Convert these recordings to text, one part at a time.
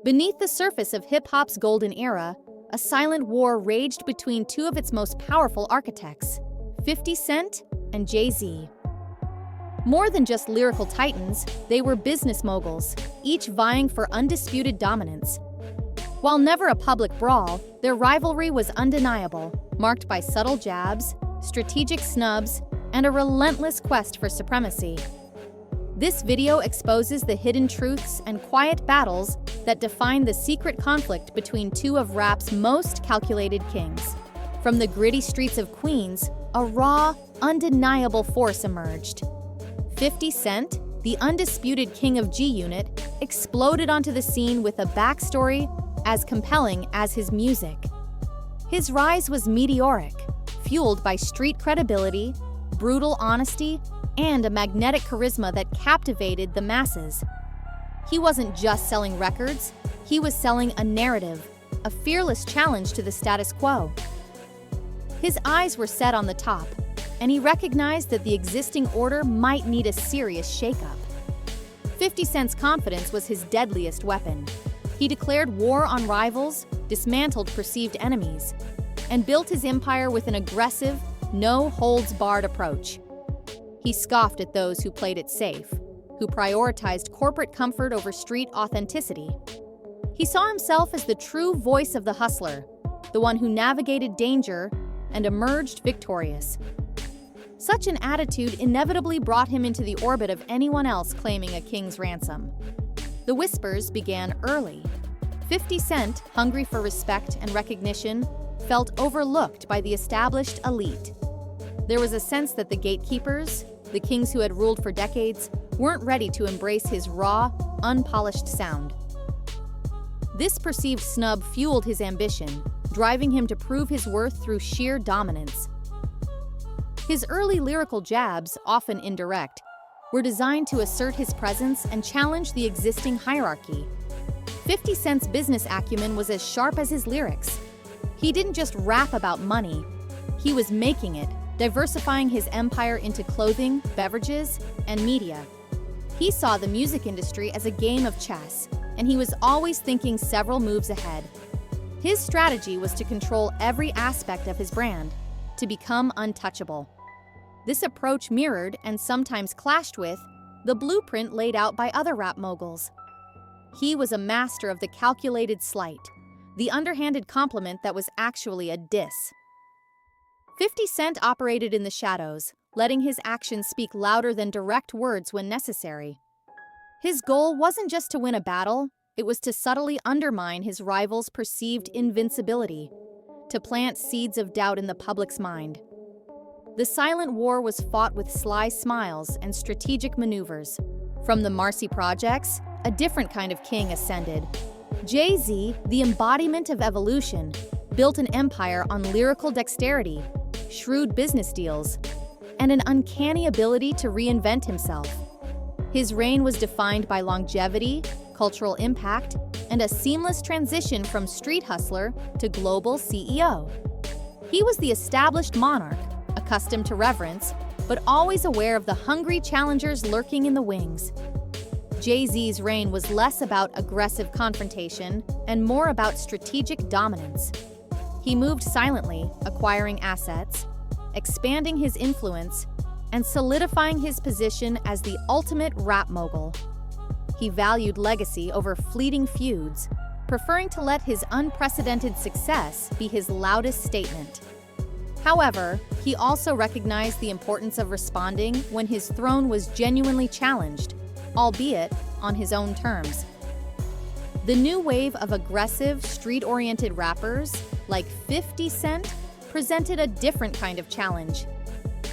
Beneath the surface of hip-hop's golden era, a silent war raged between two of its most powerful architects, 50 Cent and Jay-Z. More than just lyrical titans, they were business moguls, each vying for undisputed dominance. While never a public brawl, their rivalry was undeniable, marked by subtle jabs, strategic snubs, and a relentless quest for supremacy. This video exposes the hidden truths and quiet battles that define the secret conflict between two of rap's most calculated kings. From the gritty streets of Queens, a raw, undeniable force emerged. 50 Cent, the undisputed king of G-Unit, exploded onto the scene with a backstory as compelling as his music. His rise was meteoric, fueled by street credibility, brutal honesty, and a magnetic charisma that captivated the masses. He wasn't just selling records, he was selling a narrative, a fearless challenge to the status quo. His eyes were set on the top, and he recognized that the existing order might need a serious shakeup. 50 Cent's confidence was his deadliest weapon. He declared war on rivals, dismantled perceived enemies, and built his empire with an aggressive, no-holds-barred approach. He scoffed at those who played it safe, who prioritized corporate comfort over street authenticity. He saw himself as the true voice of the hustler, the one who navigated danger and emerged victorious. Such an attitude inevitably brought him into the orbit of anyone else claiming a king's ransom. The whispers began early. 50 Cent, hungry for respect and recognition, felt overlooked by the established elite. There was a sense that the gatekeepers, the kings who had ruled for decades, weren't ready to embrace his raw, unpolished sound. This perceived snub fueled his ambition, driving him to prove his worth through sheer dominance. His early lyrical jabs, often indirect, were designed to assert his presence and challenge the existing hierarchy. 50 Cent's business acumen was as sharp as his lyrics. He didn't just rap about money, he was making it, diversifying his empire into clothing, beverages, and media. He saw the music industry as a game of chess, and he was always thinking several moves ahead. His strategy was to control every aspect of his brand, to become untouchable. This approach mirrored, and sometimes clashed with, the blueprint laid out by other rap moguls. He was a master of the calculated slight, the underhanded compliment that was actually a diss. 50 Cent operated in the shadows, letting his actions speak louder than direct words when necessary. His goal wasn't just to win a battle, it was to subtly undermine his rival's perceived invincibility, to plant seeds of doubt in the public's mind. The silent war was fought with sly smiles and strategic maneuvers. From the Marcy Projects, a different kind of king ascended. Jay-Z, the embodiment of evolution, built an empire on lyrical dexterity, shrewd business deals, and an uncanny ability to reinvent himself. His reign was defined by longevity, cultural impact, and a seamless transition from street hustler to global CEO. He was the established monarch, accustomed to reverence, but always aware of the hungry challengers lurking in the wings. Jay-Z's reign was less about aggressive confrontation and more about strategic dominance. He moved silently, acquiring assets, expanding his influence, and solidifying his position as the ultimate rap mogul. He valued legacy over fleeting feuds, preferring to let his unprecedented success be his loudest statement. However, he also recognized the importance of responding when his throne was genuinely challenged, albeit on his own terms. The new wave of aggressive, street-oriented rappers, like 50 Cent, presented a different kind of challenge.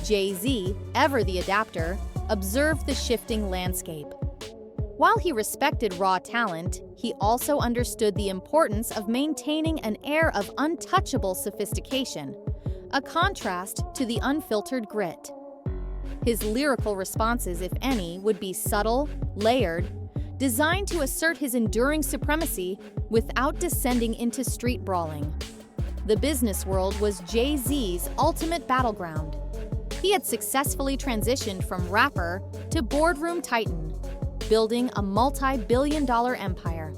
Jay-Z, ever the adapter, observed the shifting landscape. While he respected raw talent, he also understood the importance of maintaining an air of untouchable sophistication, a contrast to the unfiltered grit. His lyrical responses, if any, would be subtle, layered, designed to assert his enduring supremacy without descending into street brawling. The business world was Jay-Z's ultimate battleground. He had successfully transitioned from rapper to boardroom titan, building a multi-billion-dollar empire.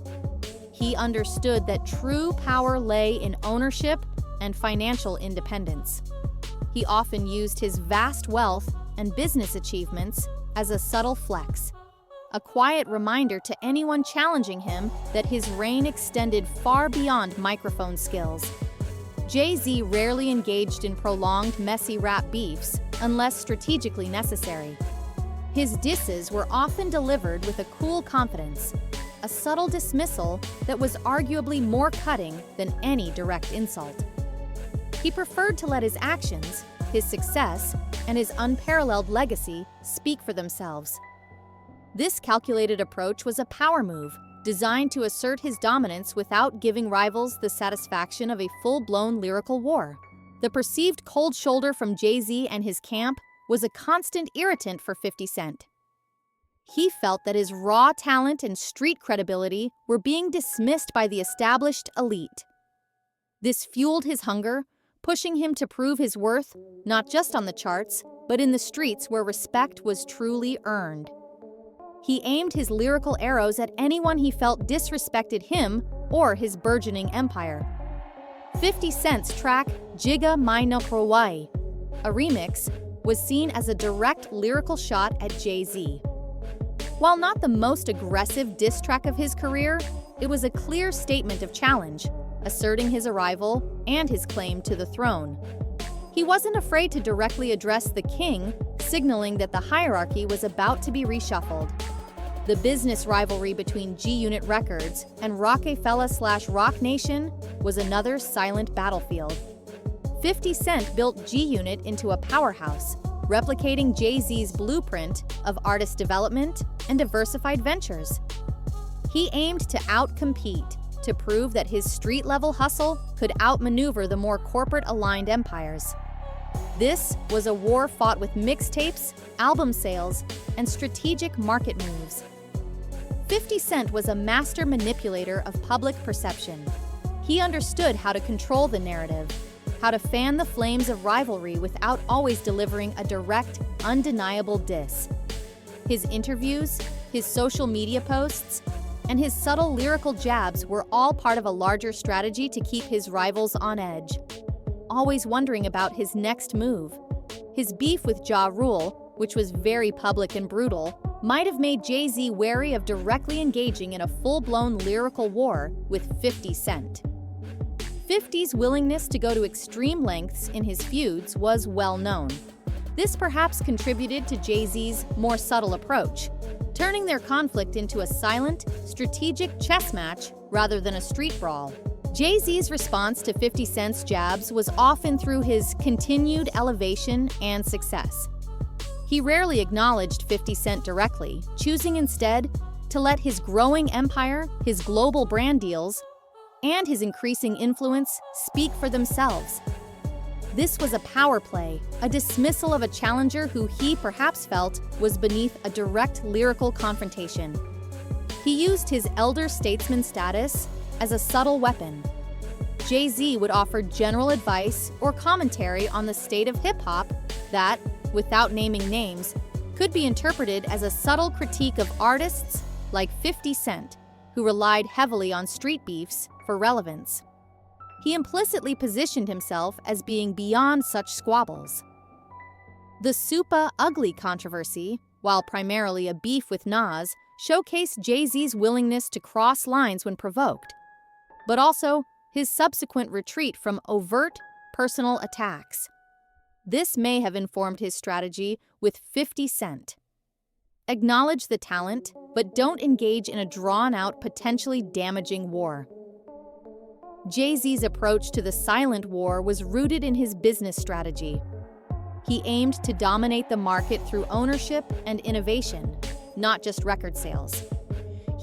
He understood that true power lay in ownership and financial independence. He often used his vast wealth and business achievements as a subtle flex, a quiet reminder to anyone challenging him that his reign extended far beyond microphone skills. Jay-Z rarely engaged in prolonged, messy rap beefs unless strategically necessary. His disses were often delivered with a cool confidence, a subtle dismissal that was arguably more cutting than any direct insult. He preferred to let his actions, his success, and his unparalleled legacy speak for themselves. This calculated approach was a power move, designed to assert his dominance without giving rivals the satisfaction of a full-blown lyrical war. The perceived cold shoulder from Jay-Z and his camp was a constant irritant for 50 Cent. He felt that his raw talent and street credibility were being dismissed by the established elite. This fueled his hunger, pushing him to prove his worth not just on the charts, but in the streets where respect was truly earned. He aimed his lyrical arrows at anyone he felt disrespected him or his burgeoning empire. 50 Cent's track Jiga Mai no Kawai, a remix, was seen as a direct lyrical shot at Jay-Z. While not the most aggressive diss track of his career, it was a clear statement of challenge, asserting his arrival and his claim to the throne. He wasn't afraid to directly address the king, signaling that the hierarchy was about to be reshuffled. The business rivalry between G-Unit Records and Rockefeller/Roc Nation was another silent battlefield. 50 Cent built G-Unit into a powerhouse, replicating Jay-Z's blueprint of artist development and diversified ventures. He aimed to outcompete, to prove that his street-level hustle could outmaneuver the more corporate-aligned empires. This was a war fought with mixtapes, album sales, and strategic market moves. 50 Cent was a master manipulator of public perception. He understood how to control the narrative, how to fan the flames of rivalry without always delivering a direct, undeniable diss. His interviews, his social media posts, and his subtle lyrical jabs were all part of a larger strategy to keep his rivals on edge, always wondering about his next move. His beef with Ja Rule, which was very public and brutal, might have made Jay-Z wary of directly engaging in a full-blown lyrical war with 50 Cent. 50's willingness to go to extreme lengths in his feuds was well known. This perhaps contributed to Jay-Z's more subtle approach, turning their conflict into a silent, strategic chess match rather than a street brawl. Jay-Z's response to 50 Cent's jabs was often through his continued elevation and success. He rarely acknowledged 50 Cent directly, choosing instead to let his growing empire, his global brand deals, and his increasing influence speak for themselves. This was a power play, a dismissal of a challenger who he perhaps felt was beneath a direct lyrical confrontation. He used his elder statesman status as a subtle weapon. Jay-Z would offer general advice or commentary on the state of hip-hop that, without naming names, could be interpreted as a subtle critique of artists like 50 Cent, who relied heavily on street beefs for relevance. He implicitly positioned himself as being beyond such squabbles. The Supa Ugly controversy, while primarily a beef with Nas, showcased Jay-Z's willingness to cross lines when provoked, but also his subsequent retreat from overt, personal attacks. This may have informed his strategy with 50 Cent. Acknowledge the talent, but don't engage in a drawn-out, potentially damaging war. Jay-Z's approach to the silent war was rooted in his business strategy. He aimed to dominate the market through ownership and innovation, not just record sales.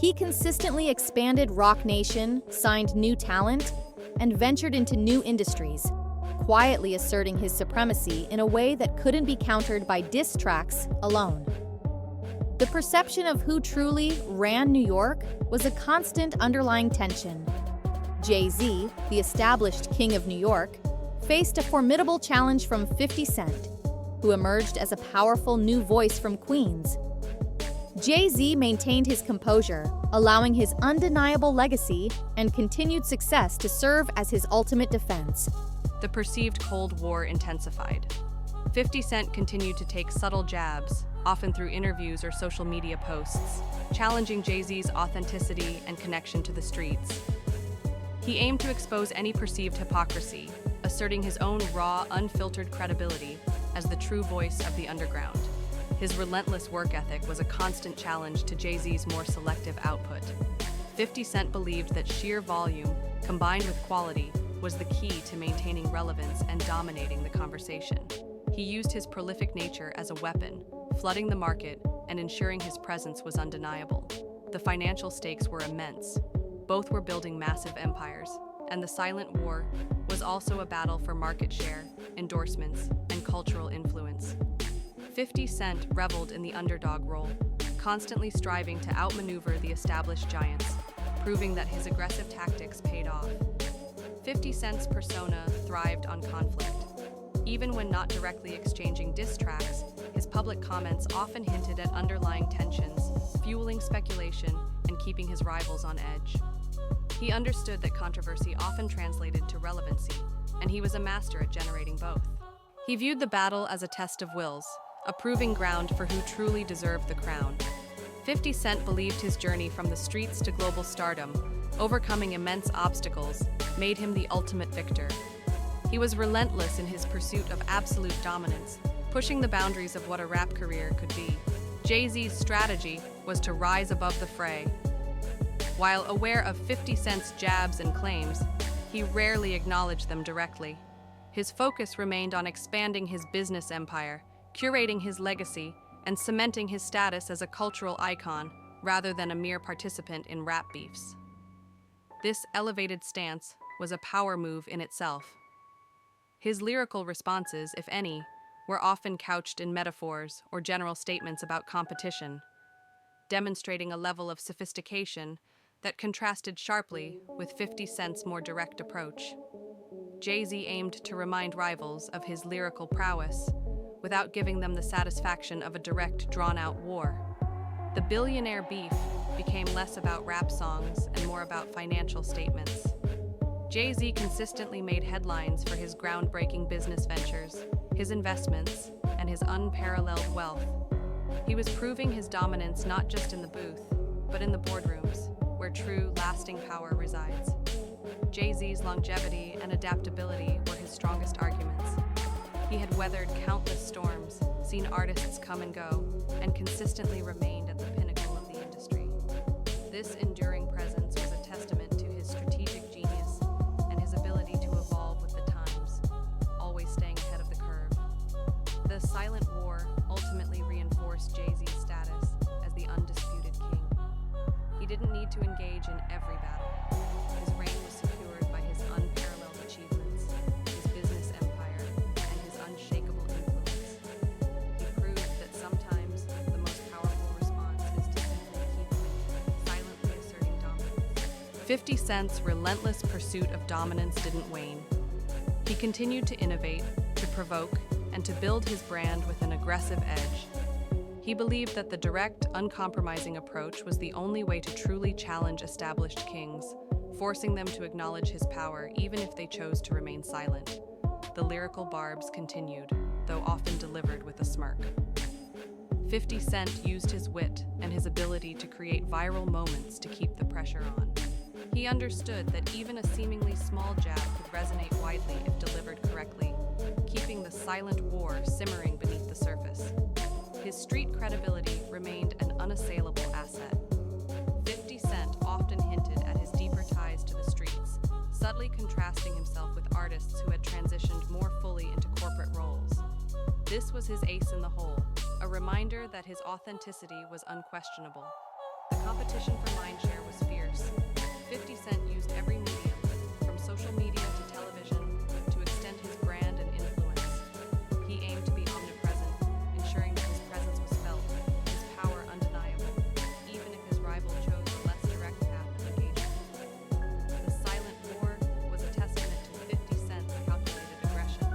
He consistently expanded Roc Nation, signed new talent, and ventured into new industries, quietly asserting his supremacy in a way that couldn't be countered by diss tracks alone. The perception of who truly ran New York was a constant underlying tension. Jay-Z, the established king of New York, faced a formidable challenge from 50 Cent, who emerged as a powerful new voice from Queens. Jay-Z maintained his composure, allowing his undeniable legacy and continued success to serve as his ultimate defense. The perceived Cold War intensified. 50 Cent continued to take subtle jabs, often through interviews or social media posts, challenging Jay-Z's authenticity and connection to the streets. He aimed to expose any perceived hypocrisy, asserting his own raw, unfiltered credibility as the true voice of the underground. His relentless work ethic was a constant challenge to Jay-Z's more selective output. 50 Cent believed that sheer volume, combined with quality, was the key to maintaining relevance and dominating the conversation. He used his prolific nature as a weapon, flooding the market and ensuring his presence was undeniable. The financial stakes were immense. Both were building massive empires, and the silent war was also a battle for market share, endorsements, and cultural influence. 50 Cent reveled in the underdog role, constantly striving to outmaneuver the established giants, proving that his aggressive tactics paid off. 50 Cent's persona thrived on conflict. Even when not directly exchanging diss tracks, his public comments often hinted at underlying tensions, fueling speculation and keeping his rivals on edge. He understood that controversy often translated to relevancy, and he was a master at generating both. He viewed the battle as a test of wills, a proving ground for who truly deserved the crown. 50 Cent believed his journey from the streets to global stardom, overcoming immense obstacles, made him the ultimate victor. He was relentless in his pursuit of absolute dominance, pushing the boundaries of what a rap career could be. Jay-Z's strategy was to rise above the fray. While aware of 50 Cent's jabs and claims, he rarely acknowledged them directly. His focus remained on expanding his business empire, curating his legacy, and cementing his status as a cultural icon rather than a mere participant in rap beefs. This elevated stance was a power move in itself. His lyrical responses, if any, were often couched in metaphors or general statements about competition, demonstrating a level of sophistication that contrasted sharply with 50 Cent's more direct approach. Jay-Z aimed to remind rivals of his lyrical prowess without giving them the satisfaction of a direct, drawn-out war. The billionaire beef became less about rap songs and more about financial statements. Jay-Z consistently made headlines for his groundbreaking business ventures, his investments, and his unparalleled wealth. He was proving his dominance not just in the booth, but in the boardrooms, where true, lasting power resides. Jay-Z's longevity and adaptability were his strongest arguments. He had weathered countless storms, seen artists come and go, and consistently remained at the pinnacle of the industry. This enduring presence was a testament to his strategic genius and his ability to evolve with the times, always staying ahead of the curve. The silent war ultimately reinforced Jay-Z's status as the undisputed king. He didn't need to engage in every battle. His reign was secured by his unparalleled achievements, his business empire, and his unshakable influence. He proved that sometimes the most powerful response is to simply keep winning, silently asserting dominance. 50 Cent's relentless pursuit of dominance didn't wane. He continued to innovate, to provoke, and to build his brand with an aggressive edge. He believed that the direct, uncompromising approach was the only way to truly challenge established kings, forcing them to acknowledge his power even if they chose to remain silent. The lyrical barbs continued, though often delivered with a smirk. 50 Cent used his wit and his ability to create viral moments to keep the pressure on. He understood that even a seemingly small jab could resonate widely if delivered correctly, keeping the silent war simmering beneath the surface. His street credibility remained an unassailable asset. 50 Cent often hinted at his deeper ties to the streets, subtly contrasting himself with artists who had transitioned more fully into corporate roles. This was his ace in the hole, a reminder that his authenticity was unquestionable. The competition for mindshare was fierce. 50 Cent used every medium, from social media to television, to extend his brand and influence. He aimed to be omnipresent, ensuring that his presence was felt, his power undeniable, even if his rival chose a less direct path of engagement. The silent war was a testament to 50 Cent's calculated aggression.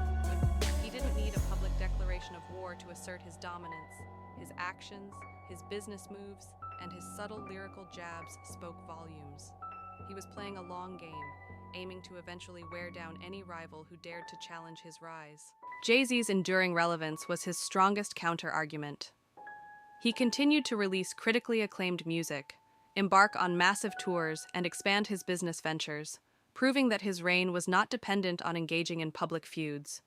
He didn't need a public declaration of war to assert his dominance. His His actions, his business moves, and his subtle lyrical jabs spoke volumes. He was playing a long game, aiming to eventually wear down any rival who dared to challenge his rise. Jay-Z's enduring relevance was his strongest counter-argument. He continued to release critically acclaimed music, embark on massive tours, and expand his business ventures, proving that his reign was not dependent on engaging in public feuds.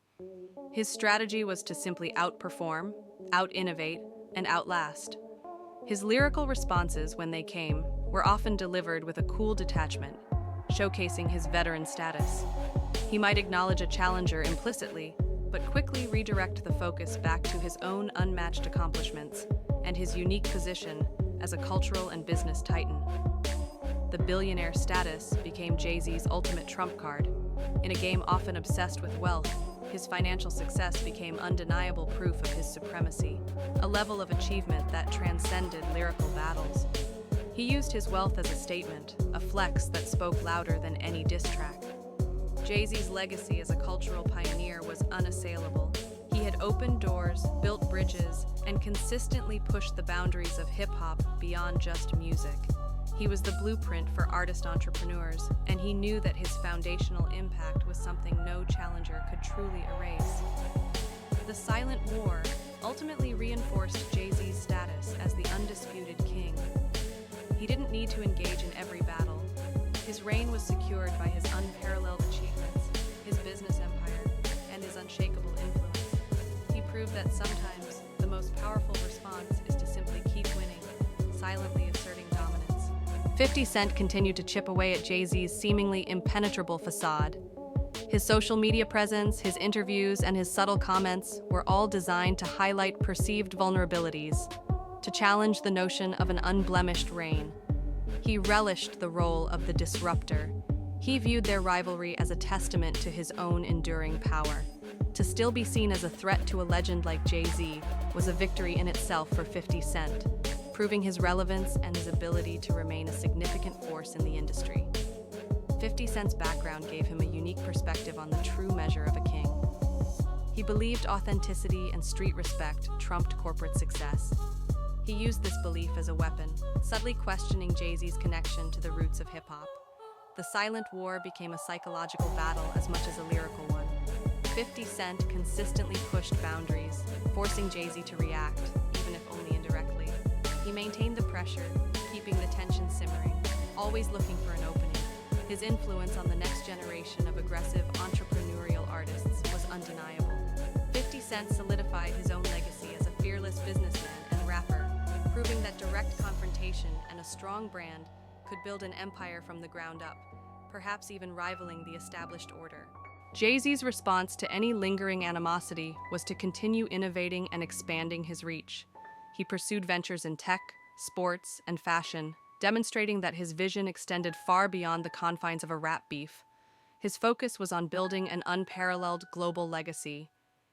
His strategy was to simply outperform, out-innovate, and outlast. His lyrical responses, when they came, were often delivered with a cool detachment, showcasing his veteran status. He might acknowledge a challenger implicitly, but quickly redirect the focus back to his own unmatched accomplishments and his unique position as a cultural and business titan. The billionaire status became Jay-Z's ultimate trump card. In a game often obsessed with wealth, his financial success became undeniable proof of his supremacy, a level of achievement that transcended lyrical battles. He used his wealth as a statement, a flex that spoke louder than any diss track. Jay-Z's legacy as a cultural pioneer was unassailable. He had opened doors, built bridges, and consistently pushed the boundaries of hip-hop beyond just music. He was the blueprint for artist entrepreneurs, and he knew that his foundational impact was something no challenger could truly erase. The Silent War ultimately reinforced Jay-Z's status as the undisputed king. He didn't need to engage in every battle. His reign was secured by his unparalleled achievements, his business empire, and his unshakable influence. He proved that sometimes the most powerful response is to simply keep winning, silently asserting dominance. 50 Cent continued to chip away at Jay-Z's seemingly impenetrable facade. His social media presence, his interviews, and his subtle comments were all designed to highlight perceived vulnerabilities, to challenge the notion of an unblemished reign. He relished the role of the disruptor. He viewed their rivalry as a testament to his own enduring power. To still be seen as a threat to a legend like Jay-Z was a victory in itself for 50 Cent, proving his relevance and his ability to remain a significant force in the industry. 50 Cent's background gave him a unique perspective on the true measure of a king. He believed authenticity and street respect trumped corporate success. He used this belief as a weapon, subtly questioning Jay-Z's connection to the roots of hip-hop. The Silent War became a psychological battle as much as a lyrical one. 50 Cent consistently pushed boundaries, forcing Jay-Z to react, even if only indirectly. He maintained the pressure, keeping the tension simmering, always looking for an opening. His influence on the next generation of aggressive entrepreneurial artists was undeniable. 50 Cent solidified his own legacy as a fearless businessman and rapper, proving that direct confrontation and a strong brand could build an empire from the ground up, perhaps even rivaling the established order. Jay-Z's response to any lingering animosity was to continue innovating and expanding his reach. He pursued ventures in tech, sports, and fashion, demonstrating that his vision extended far beyond the confines of a rap beef. His focus was on building an unparalleled global legacy.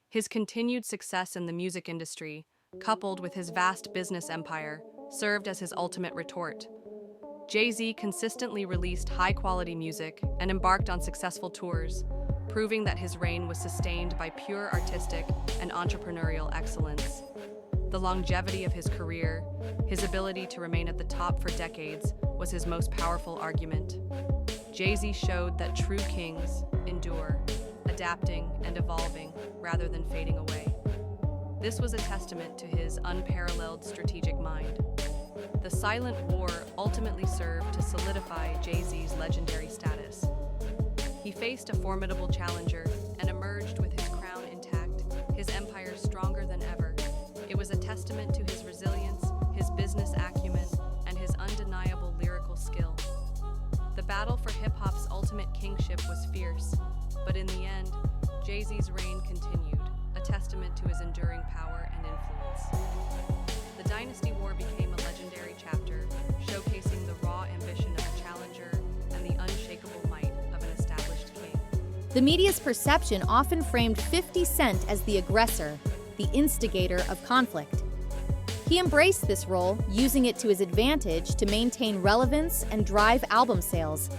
His continued success in the music industry, coupled with his vast business empire, served as his ultimate retort. Jay-Z consistently released high-quality music and embarked on successful tours, proving that his reign was sustained by pure artistic and entrepreneurial excellence. The longevity of his career, his ability to remain at the top for decades, was his most powerful argument. Jay-Z showed that true kings endure, adapting and evolving rather than fading away. This was a testament to his unparalleled strategic mind. The Silent War ultimately served to solidify Jay-Z's legendary status. He faced a formidable challenger and emerged with his crown intact, his empire stronger than ever. It was a testament to his resilience, his business acumen, and his undeniable lyrical skill. The battle for hip-hop's ultimate kingship was fierce, but in the end, Jay-Z's reign continued, a testament to his enduring power and influence. The Dynasty War became a legendary chapter, showcasing the raw ambition of a challenger and the unshakable might of an established king. The media's perception often framed 50 Cent as the aggressor, the instigator of conflict. He embraced this role, using it to his advantage to maintain relevance and drive album sales.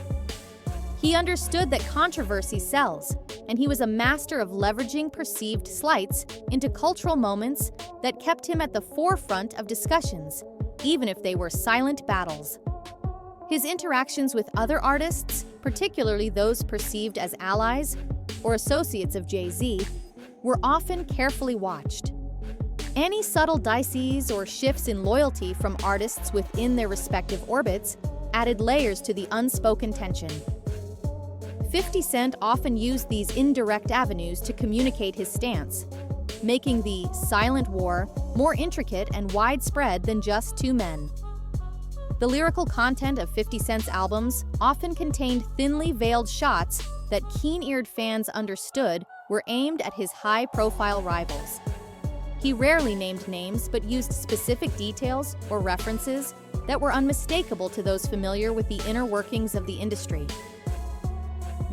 He understood that controversy sells, and he was a master of leveraging perceived slights into cultural moments that kept him at the forefront of discussions, even if they were silent battles. His interactions with other artists, particularly those perceived as allies or associates of Jay-Z, were often carefully watched. Any subtle dices or shifts in loyalty from artists within their respective orbits added layers to the unspoken tension. 50 Cent often used these indirect avenues to communicate his stance, making the silent war more intricate and widespread than just two men. The lyrical content of 50 Cent's albums often contained thinly veiled shots that keen-eared fans understood were aimed at his high-profile rivals. He rarely named names but used specific details or references that were unmistakable to those familiar with the inner workings of the industry.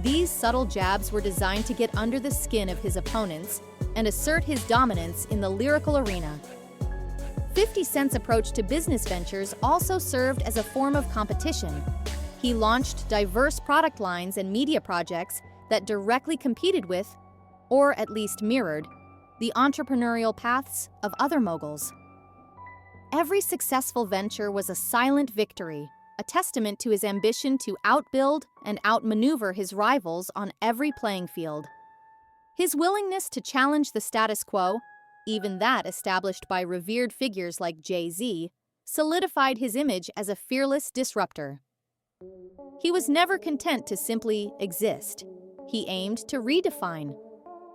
These subtle jabs were designed to get under the skin of his opponents and assert his dominance in the lyrical arena. 50 Cent's approach to business ventures also served as a form of competition. He launched diverse product lines and media projects that directly competed with, or at least mirrored, the entrepreneurial paths of other moguls. Every successful venture was a silent victory, a testament to his ambition to outbuild and outmaneuver his rivals on every playing field. His willingness to challenge the status quo, even that established by revered figures like Jay-Z, solidified his image as a fearless disruptor. He was never content to simply exist. He aimed to redefine.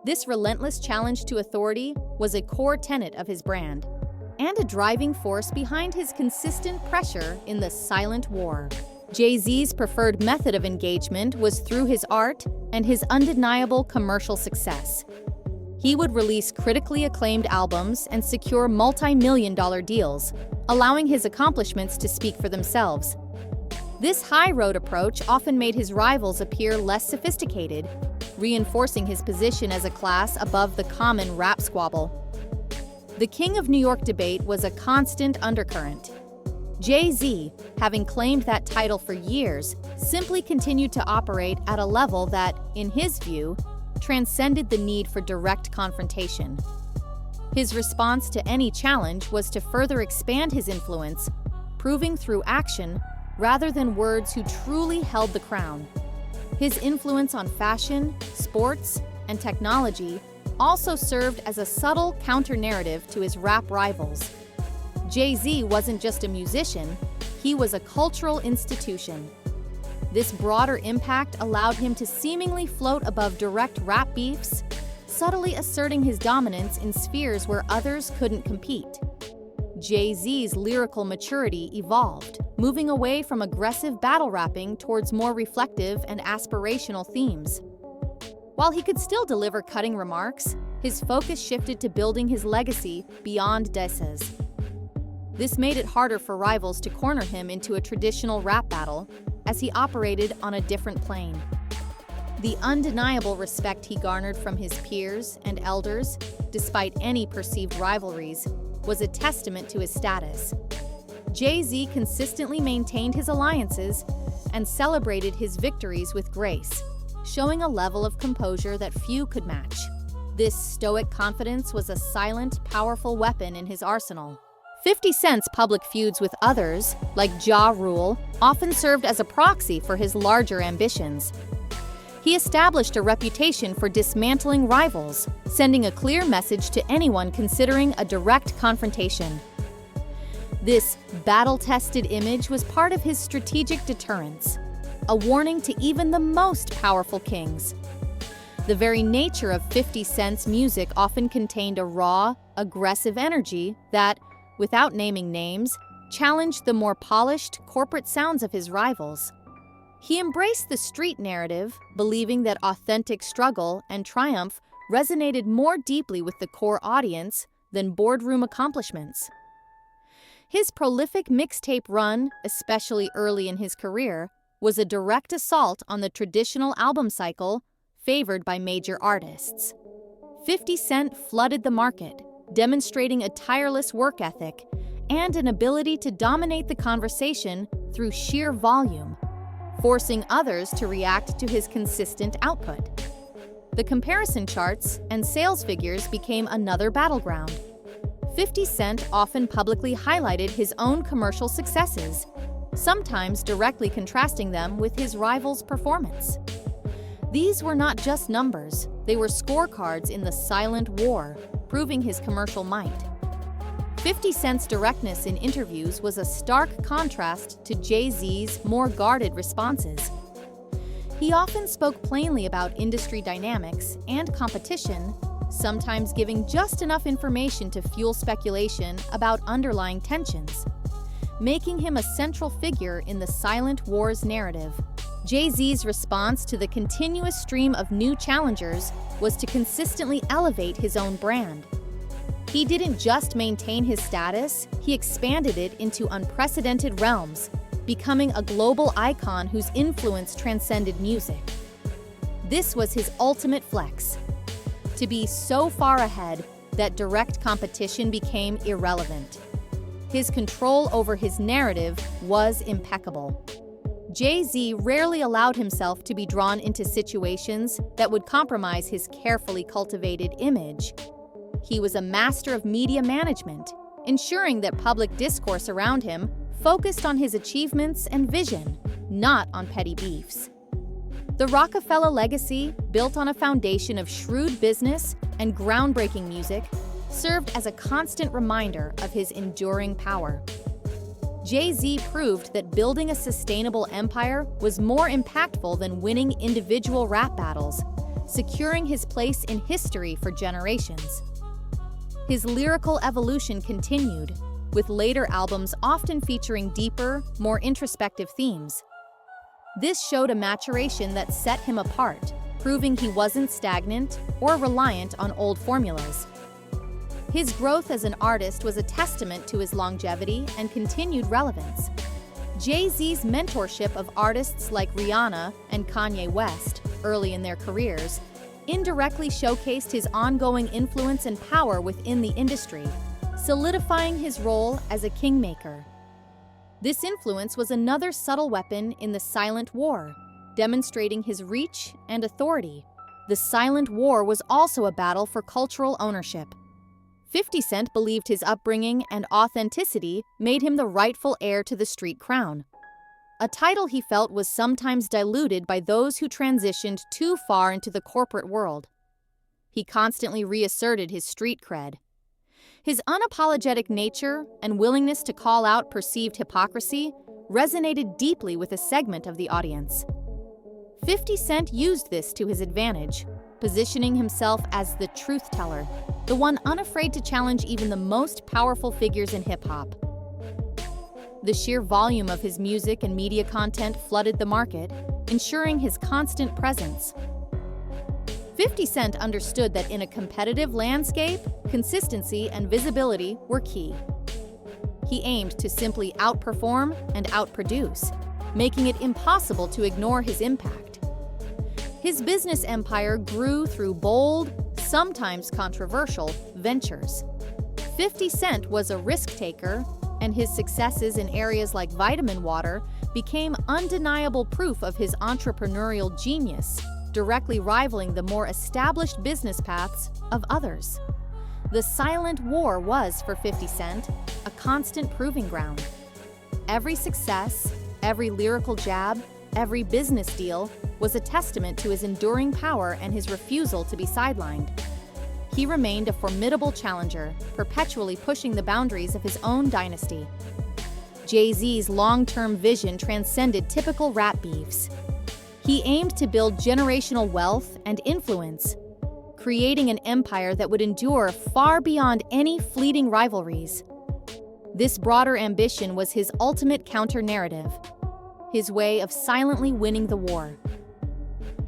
This relentless challenge to authority was a core tenet of his brand, and a driving force behind his consistent pressure in the silent war. Jay-Z's preferred method of engagement was through his art and his undeniable commercial success. He would release critically acclaimed albums and secure multi-million-dollar deals, allowing his accomplishments to speak for themselves. This high-road approach often made his rivals appear less sophisticated, reinforcing his position as a class above the common rap squabble. The King of New York debate was a constant undercurrent. Jay-Z, having claimed that title for years, simply continued to operate at a level that, in his view, transcended the need for direct confrontation. His response to any challenge was to further expand his influence, proving through action rather than words who truly held the crown. His influence on fashion, sports, and technology also served as a subtle counter-narrative to his rap rivals. Jay-Z wasn't just a musician, he was a cultural institution. This broader impact allowed him to seemingly float above direct rap beefs, subtly asserting his dominance in spheres where others couldn't compete. Jay-Z's lyrical maturity evolved, moving away from aggressive battle rapping towards more reflective and aspirational themes. While he could still deliver cutting remarks, his focus shifted to building his legacy beyond dices. This made it harder for rivals to corner him into a traditional rap battle, as he operated on a different plane. The undeniable respect he garnered from his peers and elders, despite any perceived rivalries, was a testament to his status. Jay-Z consistently maintained his alliances and celebrated his victories with grace, showing a level of composure that few could match. This stoic confidence was a silent, powerful weapon in his arsenal. 50 Cent's public feuds with others, like Ja Rule, often served as a proxy for his larger ambitions. He established a reputation for dismantling rivals, sending a clear message to anyone considering a direct confrontation. This battle-tested image was part of his strategic deterrence, a warning to even the most powerful kings. The very nature of 50 Cent's music often contained a raw, aggressive energy that, without naming names, challenged the more polished corporate sounds of his rivals. He embraced the street narrative, believing that authentic struggle and triumph resonated more deeply with the core audience than boardroom accomplishments. His prolific mixtape run, especially early in his career, was a direct assault on the traditional album cycle favored by major artists. 50 Cent flooded the market, demonstrating a tireless work ethic and an ability to dominate the conversation through sheer volume, forcing others to react to his consistent output. The comparison charts and sales figures became another battleground. 50 Cent often publicly highlighted his own commercial successes, sometimes directly contrasting them with his rival's performance. These were not just numbers, they were scorecards in the silent war, proving his commercial might. 50 Cent's directness in interviews was a stark contrast to Jay-Z's more guarded responses. He often spoke plainly about industry dynamics and competition, sometimes giving just enough information to fuel speculation about underlying tensions, making him a central figure in the silent war's narrative. Jay-Z's response to the continuous stream of new challengers was to consistently elevate his own brand. He didn't just maintain his status, he expanded it into unprecedented realms, becoming a global icon whose influence transcended music. This was his ultimate flex, to be so far ahead that direct competition became irrelevant. His control over his narrative was impeccable. Jay-Z rarely allowed himself to be drawn into situations that would compromise his carefully cultivated image. He was a master of media management, ensuring that public discourse around him focused on his achievements and vision, not on petty beefs. The Rockefeller legacy, built on a foundation of shrewd business and groundbreaking music, served as a constant reminder of his enduring power. Jay-Z proved that building a sustainable empire was more impactful than winning individual rap battles, securing his place in history for generations. His lyrical evolution continued, with later albums often featuring deeper, more introspective themes. This showed a maturation that set him apart, proving he wasn't stagnant or reliant on old formulas. His growth as an artist was a testament to his longevity and continued relevance. Jay-Z's mentorship of artists like Rihanna and Kanye West, early in their careers, indirectly showcased his ongoing influence and power within the industry, solidifying his role as a kingmaker. This influence was another subtle weapon in the silent war, demonstrating his reach and authority. The silent war was also a battle for cultural ownership. 50 Cent believed his upbringing and authenticity made him the rightful heir to the street crown, a title he felt was sometimes diluted by those who transitioned too far into the corporate world. He constantly reasserted his street cred. His unapologetic nature and willingness to call out perceived hypocrisy resonated deeply with a segment of the audience. 50 Cent used this to his advantage, positioning himself as the truth teller, the one unafraid to challenge even the most powerful figures in hip-hop. The sheer volume of his music and media content flooded the market, ensuring his constant presence. 50 Cent understood that in a competitive landscape, consistency and visibility were key. He aimed to simply outperform and outproduce, making it impossible to ignore his impact. His business empire grew through bold, sometimes controversial, ventures. 50 Cent was a risk-taker, and his successes in areas like vitamin water became undeniable proof of his entrepreneurial genius, directly rivaling the more established business paths of others. The silent war was, for 50 Cent, a constant proving ground. Every success, every lyrical jab, every business deal was a testament to his enduring power and his refusal to be sidelined. He remained a formidable challenger, perpetually pushing the boundaries of his own dynasty. Jay-Z's long-term vision transcended typical rap beefs. He aimed to build generational wealth and influence, creating an empire that would endure far beyond any fleeting rivalries. This broader ambition was his ultimate counter-narrative, his way of silently winning the war.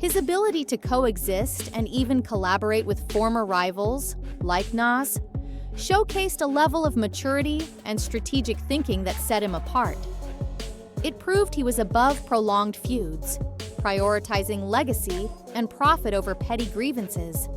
His ability to coexist and even collaborate with former rivals, like Nas, showcased a level of maturity and strategic thinking that set him apart. It proved he was above prolonged feuds, prioritizing legacy and profit over petty grievances.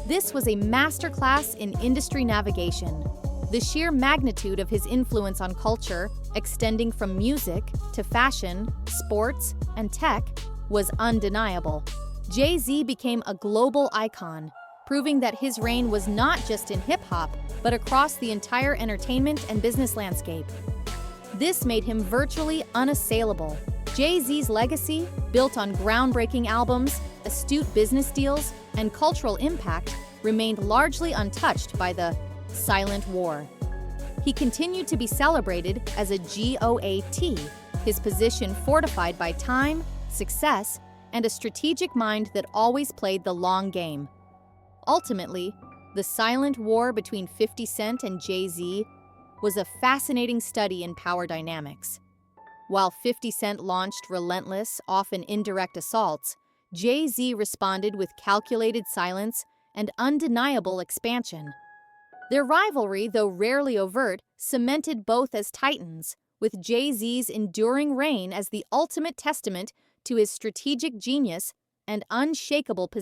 This was a masterclass in industry navigation. The sheer magnitude of his influence on culture, extending from music to fashion, sports, and tech, was undeniable. Jay-Z became a global icon, proving that his reign was not just in hip-hop, but across the entire entertainment and business landscape. This made him virtually unassailable. Jay-Z's legacy, built on groundbreaking albums, astute business deals, and cultural impact, remained largely untouched by the silent war. He continued to be celebrated as a GOAT, his position fortified by time, success, and a strategic mind that always played the long game. Ultimately, the silent war between 50 Cent and Jay-Z was a fascinating study in power dynamics. While 50 Cent launched relentless, often indirect assaults, Jay-Z responded with calculated silence and undeniable expansion. Their rivalry, though rarely overt, cemented both as titans, with Jay-Z's enduring reign as the ultimate testament to his strategic genius and unshakable position.